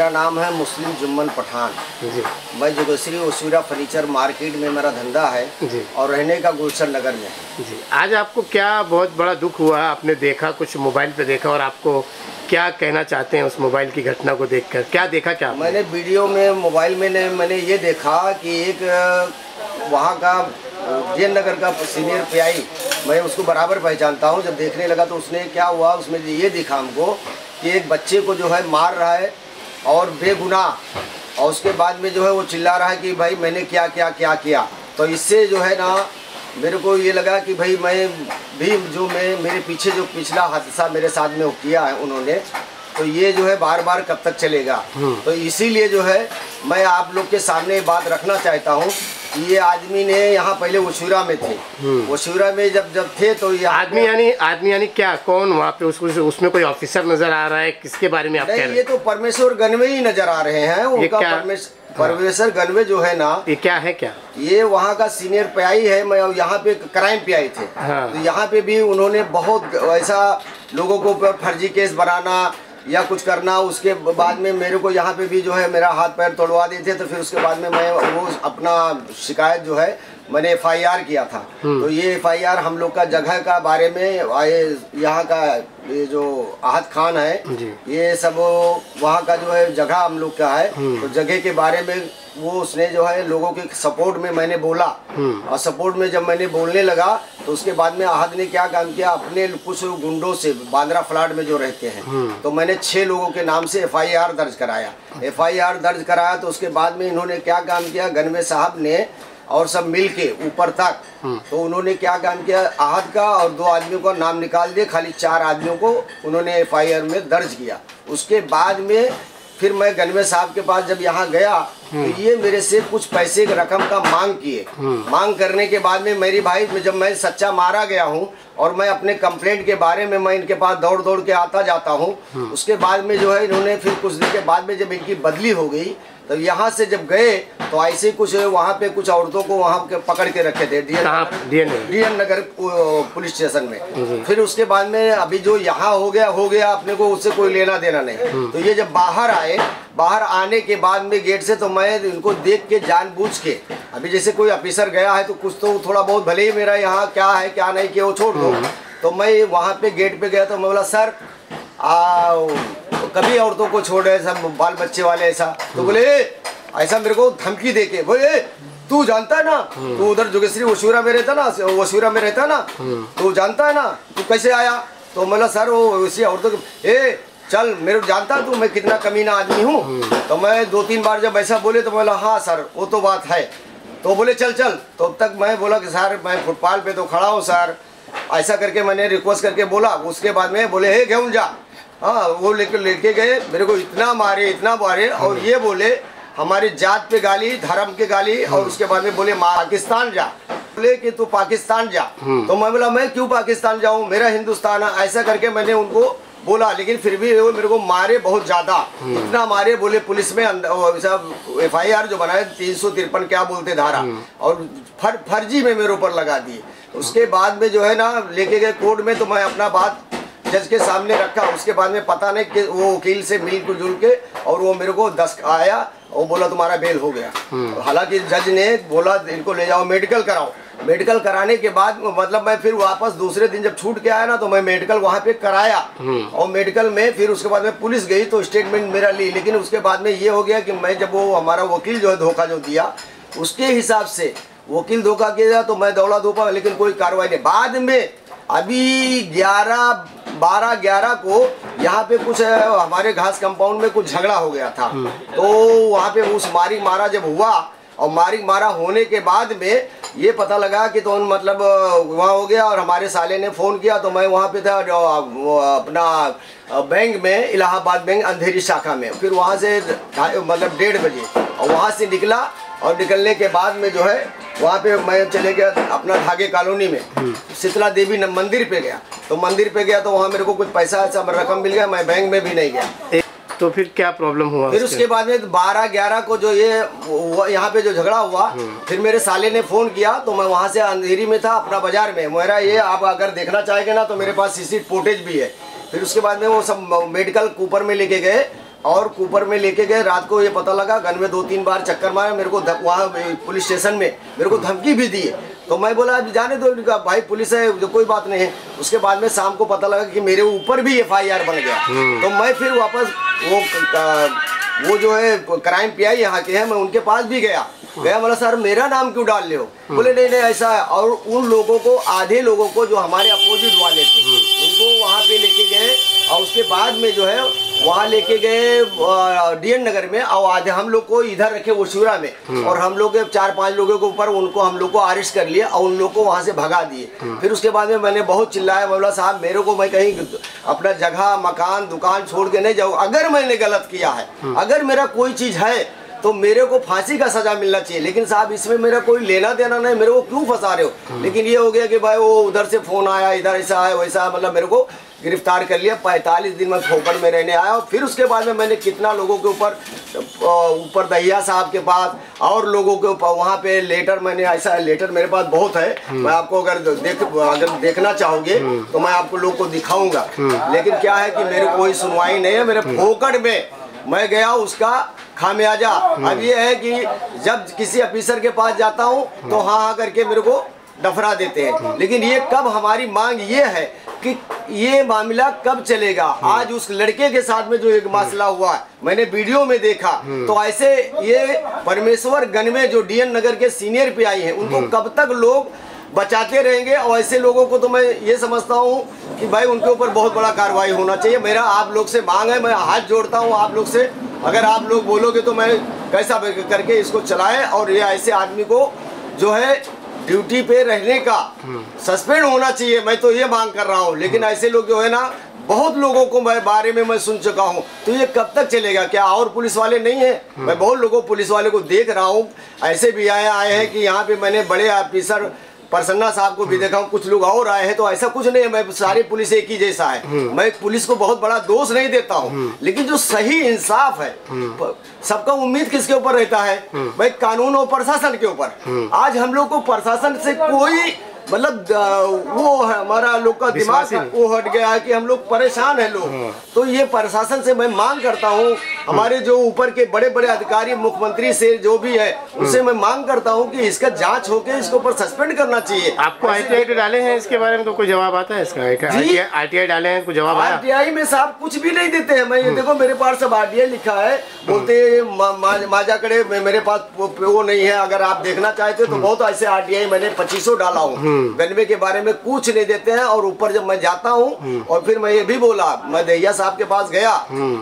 मेरा नाम है मुस्लिम जुम्मन पठान जी। मैं जोगेश्वरी ओशिवरा फर्नीचर मार्केट में मेरा धंधा है जी। और रहने का गुलशन नगर में। जी, आज आपको क्या बहुत बड़ा दुख हुआ? आपने देखा, कुछ मोबाइल पे देखा, और आपको क्या कहना चाहते हैं उस मोबाइल की घटना को देखकर? क्या देखा क्या आपने? मैंने वीडियो में मोबाइल में मैंने ये देखा कि एक वहाँ का जैन नगर का सीनियर पीआई, मैं उसको बराबर पहचानता हूँ। जब देखने लगा तो उसने क्या हुआ, उसमें ये दिखा हमको कि एक बच्चे को जो है मार रहा है और बेगुनाह, और उसके बाद में जो है वो चिल्ला रहा है कि भाई मैंने क्या क्या क्या किया। तो इससे जो है ना मेरे को ये लगा कि भाई मैं भी जो मेरे पीछे जो पिछला हादसा मेरे साथ में किया है उन्होंने, तो ये जो है बार बार कब तक चलेगा। तो इसीलिए जो है मैं आप लोग के सामने बात रखना चाहता हूँ कि ये आदमी ने यहाँ पहले ओशिवरा में थे, ओशिवरा में जब थे तो ये आदमी यानी क्या, कौन वहाँ पे उसमें कोई ऑफिसर नजर आ रहा है? किसके बारे में आप कह रहे हैं? ये तो परमेश्वर गनवे ही नजर आ रहे हैं। उनका परमेश्वर गनवे जो है ना, ये क्या है? क्या ये वहाँ का सीनियर पीआई है। मैं यहाँ पे क्राइम पीआई थे। तो यहाँ पे भी उन्होंने बहुत ऐसा लोगों को ऊपर फर्जी केस बनाना या कुछ करना, उसके बाद में मेरे को यहाँ पे भी जो है मेरा हाथ पैर तोड़वा देते। तो फिर उसके बाद में मैं वो अपना शिकायत जो है मैंने FIR किया था। तो ये FIR हम लोग का जगह का बारे में आए, यहाँ का ये जो आहत खान है, ये सब वहाँ का जो है जगह हम लोग का है। तो जगह के बारे में वो उसने जो है लोगों के सपोर्ट में मैंने बोला, और सपोर्ट में जब मैंने बोलने लगा तो उसके बाद में आहत ने क्या काम किया, अपने कुछ गुंडों से बांद्रा फ्लैट में जो रहते हैं, तो मैंने 6 लोगों के नाम से FIR दर्ज कराया। FIR दर्ज कराया तो उसके बाद में इन्होंने क्या काम किया, गनवे साहब ने और सब मिल के ऊपर तक, तो उन्होंने क्या काम किया, आहत का और 2 आदमियों का नाम निकाल दिए, खाली 4 आदमियों को उन्होंने FIR में दर्ज किया। उसके बाद में फिर मैं गनवे साहब के पास जब यहाँ गया तो ये मेरे से कुछ पैसे की रकम का मांग किए। मांग करने के बाद में मेरी भाई जब मैं सच्चा मारा गया हूँ और मैं अपने कंप्लेंट के बारे में मैं इनके पास दौड़ दौड़ के आता जाता हूँ, उसके बाद में जो है इन्होंने फिर कुछ दिन के बाद में जब इनकी बदली हो गई तो यहाँ से जब गए तो ऐसे कुछ वहाँ पे कुछ औरतों को वहाँ के पकड़ के रखे थे DN नगर पुलिस स्टेशन में। फिर उसके बाद में अभी जो यहाँ हो गया अपने को उससे कोई लेना देना नहीं। तो ये जब बाहर आए, बाहर आने के बाद में गेट से, तो मैं इनको देख के जानबूझ के, अभी जैसे कोई ऑफिसर गया है तो कुछ तो थोड़ा बहुत भले ही मेरा यहाँ क्या है क्या नहीं किया वो छोड़ दो, तो मैं वहाँ पे गेट पे गया तो मैं बोला सर कभी औरतों को छोड़ रहे सब बाल बच्चे वाले ऐसा, तो बोले ऐसा मेरे को धमकी दे के, बोले तू जानता है ना, तू उधर जोगेश्वरी ओशिवरा में रहता ना, ओशिवरा में रहता ना, तू जानता है ना तू कैसे आया? तो बोला सर वो उसी औरतों के चल मेरे को जानता तू मैं कितना कमीना आदमी हूँ। तो मैं 2-3 बार जब ऐसा बोले तो बोला हाँ सर वो तो बात है। तो बोले चल चल। तो अब तक मैं बोला कि सर मैं फुटपाथ पे तो खड़ा हूँ सर, ऐसा करके मैंने रिक्वेस्ट करके बोला। उसके बाद में बोले हे घेऊन जा। हाँ वो लेके गए, मेरे को इतना मारे और ये बोले हमारी जात पे गाली, धर्म के गाली, और उसके बाद में बोले पाकिस्तान जा, बोले कि तू पाकिस्तान जा। तो मैं बोला मैं क्यों पाकिस्तान जाऊँ, मेरा हिंदुस्तान है, ऐसा करके मैंने उनको बोला। लेकिन फिर भी वो मेरे को मारे बहुत ज़्यादा, इतना मारे, बोले पुलिस में FIR जो बनाए 353 क्या बोलते धारा, और फर्जी में मेरे ऊपर लगा दिए। उसके बाद में जो है ना लेके गए कोर्ट में, तो मैं अपना बात जज के सामने रखा। उसके बाद में पता नहीं कि वो वकील से मिल जुल के और वो मेरे को 10 आया और बोला तुम्हारा बेल हो गया। हालांकि जज ने बोला इनको ले जाओ मेडिकल कराओ। मेडिकल कराने के बाद मतलब मैं फिर वापस दूसरे दिन जब छूट के आया ना, तो मैं मेडिकल वहाँ पे कराया, और मेडिकल में फिर उसके बाद में पुलिस गई तो स्टेटमेंट मेरा ली। लेकिन उसके बाद में ये हो गया कि मैं जब वो हमारा वकील जो है धोखा जो दिया उसके हिसाब से वकील धोखा किया तो मैं दौड़ा धोपा, लेकिन कोई कार्रवाई नहीं। बाद में अभी 12-11 को यहाँ पे कुछ हमारे घास कंपाउंड में कुछ झगड़ा हो गया था। तो वहाँ पे उस मारी मारा जब हुआ, और मारी मारा होने के बाद में ये पता लगा कि तो मतलब वहाँ हो गया, और हमारे साले ने फ़ोन किया। तो मैं वहाँ पे था अपना बैंक में, इलाहाबाद बैंक अंधेरी शाखा में। फिर वहाँ से मतलब 1:30 बजे और वहाँ से निकला, और निकलने के बाद में जो है वहाँ पे मैं चले गया अपना धागे कॉलोनी में, शीतला देवी मंदिर पे गया। तो मंदिर पे गया तो वहाँ मेरे को कुछ पैसा ऐसा रकम मिल गया, मैं बैंक में भी नहीं गया। तो फिर क्या प्रॉब्लम हुआ? फिर उसके बाद में 12-11 को जो ये यहाँ पे जो झगड़ा हुआ, फिर मेरे साले ने फ़ोन किया। तो मैं वहाँ से अंधेरी में था अपना बाजार में, मेरा ये आप अगर देखना चाहेंगे ना तो मेरे पास CC फुटेज भी है। फिर उसके बाद में वो सब मेडिकल कूपर में लेके गए, और कूपर में लेके गए। रात को ये पता लगा, गन में 2-3 बार चक्कर मारा, मेरे को वहाँ पुलिस स्टेशन में मेरे को धमकी भी दी है। तो मैं बोला अब जाने दो, भाई पुलिस है जो कोई बात नहीं है। उसके बाद में शाम को पता लगा कि मेरे ऊपर भी FIR बन गया। तो मैं फिर वापस वो जो है क्राइम PI यहाँ के हैं, मैं उनके पास भी गया। बोला सर मेरा नाम क्यों डाल रहे हो? बोले नहीं ऐसा है। और उन लोगों को, आधे लोगों को जो हमारे अपोजिट वाले थे, उनको वहाँ पे लेके गए और उसके बाद में जो है वहाँ लेके गए DN नगर में, और आधे हम लोग को इधर रखे ओशिवरा में। और हम लोग 4-5 लोगों के ऊपर हम लोग को अरेस्ट कर लिया और उन लोग को वहाँ से भगा दिए। फिर उसके बाद में मैंने बहुत चिल्लाया, बोला साहब मेरे को, मैं कहीं अपना जगह मकान दुकान छोड़ के नहीं जाऊँ। अगर मैंने गलत किया है, अगर मेरा कोई चीज़ है तो मेरे को फांसी का सजा मिलना चाहिए। लेकिन साहब इसमें मेरा कोई लेना देना नहीं, मेरे को क्यों फंसा रहे हो? लेकिन ये हो गया कि भाई वो उधर से फोन आया, इधर ऐसा है वैसा है, मतलब मेरे को गिरफ्तार कर लिया। 45 दिन में खोपड़ में रहने आया। और फिर उसके बाद में मैंने कितना लोगों के ऊपर दहिया साहब के पास और लोगों के ऊपर वहाँ पे लेटर, मैंने ऐसा लेटर मेरे पास बहुत है। मैं आपको अगर देखना चाहोगे तो मैं आपको लोग को दिखाऊंगा। लेकिन क्या है कि मेरे कोई सुनवाई नहीं है। मेरे फोकट में मैं गया, उसका खामियाजा अब ये है कि जब किसी ऑफिसर के पास जाता हूँ तो हाँ करके मेरे को डफरा देते हैं। लेकिन ये कब, हमारी मांग ये है कि ये मामला कब चलेगा। आज उस लड़के के साथ में जो एक मसला हुआ, मैंने वीडियो में देखा, तो ऐसे ये परमेश्वर गन में जो DN नगर के सीनियर PI हैं, उनको कब तक लोग बचाते रहेंगे? और ऐसे लोगों को तो मैं ये समझता हूँ कि भाई उनके ऊपर बहुत बड़ा कार्रवाई होना चाहिए। मेरा आप लोग से मांग है, मैं हाथ जोड़ता हूँ आप लोग से, अगर आप लोग बोलोगे तो मैं कैसा करके इसको चलाए। और ये ऐसे आदमी को जो है ड्यूटी पे रहने का सस्पेंड होना चाहिए, मैं तो ये मांग कर रहा हूँ। लेकिन ऐसे लोग जो है ना, बहुत लोगों को मैं बारे में मैं सुन चुका हूँ। तो ये कब तक चलेगा? क्या और पुलिस वाले नहीं है? मैं बहुत लोगों पुलिस वाले को देख रहा हूँ, ऐसे भी आए हैं कि यहाँ पे मैंने बड़े ऑफिसर प्रसन्ना साहब को भी देखा हूँ, कुछ लोग और आए हैं। तो ऐसा कुछ नहीं है, मैं सारी पुलिस एक ही जैसा है। मैं पुलिस को बहुत बड़ा दोष नहीं देता हूँ, लेकिन जो सही इंसाफ है, सबका उम्मीद किसके ऊपर रहता है भाई? कानून और प्रशासन के ऊपर। आज हम लोग को प्रशासन से कोई मतलब वो है, हमारा लोग का दिमाग वो हट गया है कि हम लोग परेशान है लोग। तो ये प्रशासन से मैं मांग करता हूँ, हमारे जो ऊपर के बड़े बड़े अधिकारी, मुख्यमंत्री से जो भी है, उनसे मैं मांग करता हूँ कि इसका जांच होके इसके ऊपर सस्पेंड करना चाहिए। आपको ITI डाले हैं, इसके बारे में तो कोई जवाब आता है इसका? ITI डाले हैं, कोई जवाब आया? RTI में साहब कुछ भी नहीं देते हैं। मैं ये देखो मेरे पास सब RTI लिखा है, बोलते माजा करे मेरे पास वो नहीं है। अगर आप देखना चाहते तो बहुत ऐसे RTI मैंने 2500 डाला हूँ, गनवे के बारे में कुछ नहीं देते हैं। और ऊपर जब मैं जाता हूँ, और फिर मैं ये भी बोला, मैं दहिया साहब के पास गया,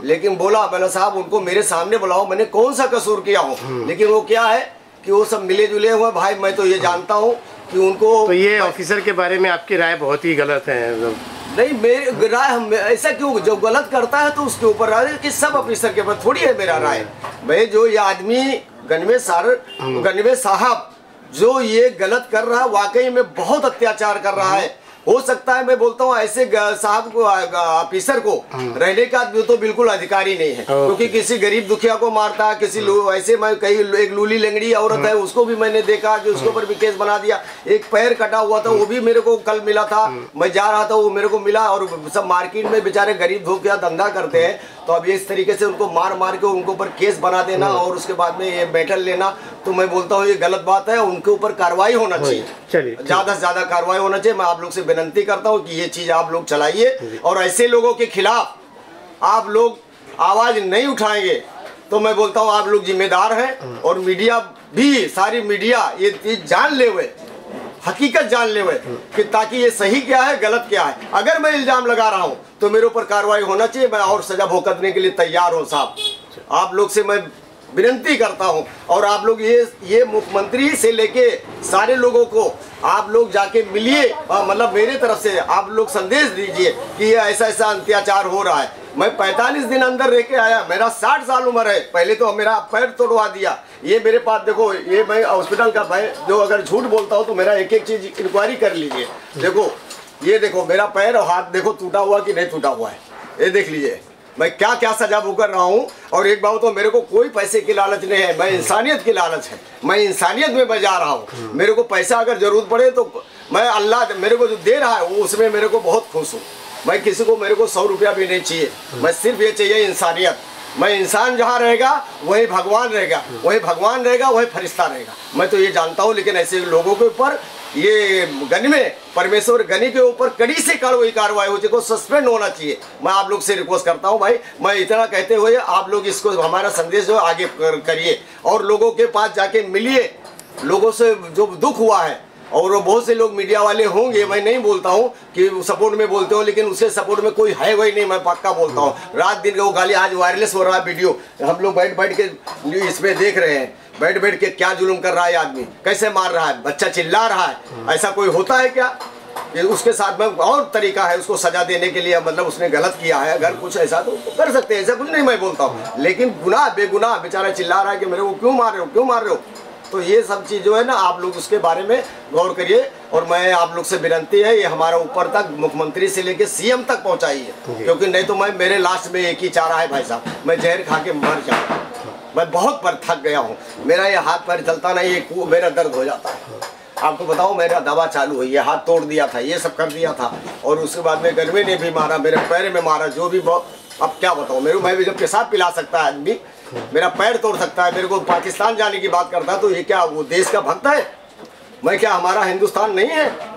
लेकिन बोला मैंने साहब उनको मेरे सामने बुलाओ, मैंने कौन सा कसूर किया हूँ? लेकिन वो क्या है कि वो सब मिले जुले हुए। भाई मैं तो ये जानता हूँ कि उनको, तो ये ऑफिसर के बारे में आपकी राय बहुत ही गलत है। नहीं मेरी राय, हम ऐसा क्यों, जो गलत करता है तो उसके ऊपर राय, कि सब ऑफिसर के ऊपर थोड़ी है मेरा राय। भाई जो ये आदमी गनवे साहब जो ये गलत कर रहा है, वाकई में बहुत अत्याचार कर रहा है। हो सकता है, मैं बोलता हूँ ऐसे साहब को, ऑफिसर को रहने का तो बिल्कुल अधिकारी नहीं है, क्योंकि किसी गरीब दुखिया को मारता, किसी ऐसे मैं कई एक लूली लंगड़ी औरत है, उसको भी मैंने देखा कि उसके ऊपर भी केस बना दिया। एक पैर कटा हुआ था, वो भी मेरे को कल मिला था, मैं जा रहा था, वो मेरे को मिला। और सब मार्केट में बेचारे गरीब धोखिया धंधा करते हैं, तो अब ये इस तरीके से उनको मार के उनके ऊपर केस बना देना और उसके बाद में ये मेडल लेना, तो मैं बोलता हूँ ये गलत बात है। उनके ऊपर कार्रवाई होना चाहिए, ज्यादा से ज्यादा कार्रवाई होना चाहिए। मैं आप लोग से विनती करता हूँ कि ये चीज आप लोग चलाइए, और ऐसे लोगों के खिलाफ आप लोग आवाज नहीं उठाएंगे तो मैं बोलता हूँ आप लोग जिम्मेदार हैं। और मीडिया भी, सारी मीडिया ये चीज जान ले हुए, हकीकत जान ले हुए कि ताकि ये सही क्या है गलत क्या है। अगर मैं इल्जाम लगा रहा हूँ तो मेरे ऊपर कार्रवाई होना चाहिए, मैं और सजा भुगतने के लिए तैयार हूँ। साहब आप लोग से मैं विनती करता हूं, और आप लोग ये मुख्यमंत्री से लेके सारे लोगों को आप लोग जाके मिलिए, मतलब मेरे तरफ से आप लोग संदेश दीजिए कि ये ऐसा ऐसा अत्याचार हो रहा है। मैं 45 दिन अंदर रह के आया, मेरा 60 साल उम्र है, पहले तो मेरा पैर तोड़वा दिया। ये मेरे पास देखो, ये मैं हॉस्पिटल का भाई जो अगर झूठ बोलता हूँ तो मेरा एक एक चीज इंक्वायरी कर लीजिए। देखो ये देखो मेरा पैर और हाथ देखो टूटा हुआ कि नहीं टूटा हुआ है, ये देख लीजिए मैं क्या क्या सजा भुगत रहा हूँ। और एक बात तो मेरे को कोई पैसे की लालच नहीं है, मैं इंसानियत की लालच है, मैं इंसानियत में बजा रहा हूँ। मेरे को पैसा अगर जरूरत पड़े तो मैं अल्लाह मेरे को जो दे रहा है वो उसमें मेरे को बहुत खुश हूँ। मैं किसी को मेरे को 100 रुपया भी नहीं चाहिए, मैं सिर्फ ये चाहिए इंसानियत। मैं इंसान जहाँ रहेगा वही भगवान रहेगा, वही भगवान रहेगा, वही फरिश्ता रहेगा। मैं तो ये जानता हूँ, लेकिन ऐसे लोगों के ऊपर ये गनि में परमेश्वर गनि के ऊपर कड़ी से कड़वी कार्रवाई हो, को सस्पेंड होना चाहिए। मैं आप लोग से रिक्वेस्ट करता हूँ भाई, मैं इतना कहते हुए आप लोग इसको हमारा संदेश जो आगे करिए और लोगों के पास जाके मिलिए, लोगों से जो दुख हुआ है। और बहुत से लोग मीडिया वाले होंगे, मैं नहीं बोलता हूँ कि सपोर्ट में बोलते हो, लेकिन उसके सपोर्ट में कोई है वही नहीं, मैं पक्का बोलता हूँ। रात दिन का वो गाली, आज वायरलेस हो रहा है वीडियो, हम लोग बैठ बैठ के इसमें देख रहे हैं, बैठ बैठ के क्या जुल्म कर रहा है आदमी, कैसे मार रहा है, बच्चा चिल्ला रहा है। ऐसा कोई होता है क्या? उसके साथ में और तरीका है उसको सजा देने के लिए, मतलब उसने गलत किया है, अगर कुछ ऐसा तो कर सकते हैं, ऐसा कुछ नहीं मैं बोलता हूँ, लेकिन गुनाह बेगुनाह बेचारा चिल्ला रहा है कि मेरे को क्यों मार रहे हो, क्यों मार रहे हो। तो ये सब चीज़ जो है ना, आप लोग उसके बारे में गौर करिए। और मैं आप लोग से विनती है, ये हमारा ऊपर तक मुख्यमंत्री से लेके सीएम तक पहुंचाइए, क्योंकि नहीं तो मैं मेरे लास्ट में एक ही चारा है भाई साहब, मैं जहर खा के मर जाऊँ। मैं बहुत पर थक गया हूँ, मेरा ये हाथ पैर चलता नहीं, ये मेरा दर्द हो जाता है। आपको बताओ, मेरा दवा चालू हुई है, हाथ तोड़ दिया था, ये सब कर दिया था, और उसके बाद में गर्मी ने भी मारा, मेरे पैर में मारा, जो भी अब क्या बताऊँ, मेरे मैं भी जब पेशाब पिला सकता है आदमी, मेरा पैर तोड़ सकता है, मेरे को पाकिस्तान जाने की बात करता है, तो ये क्या वो देश का भक्त है? मैं क्या, हमारा हिंदुस्तान नहीं है?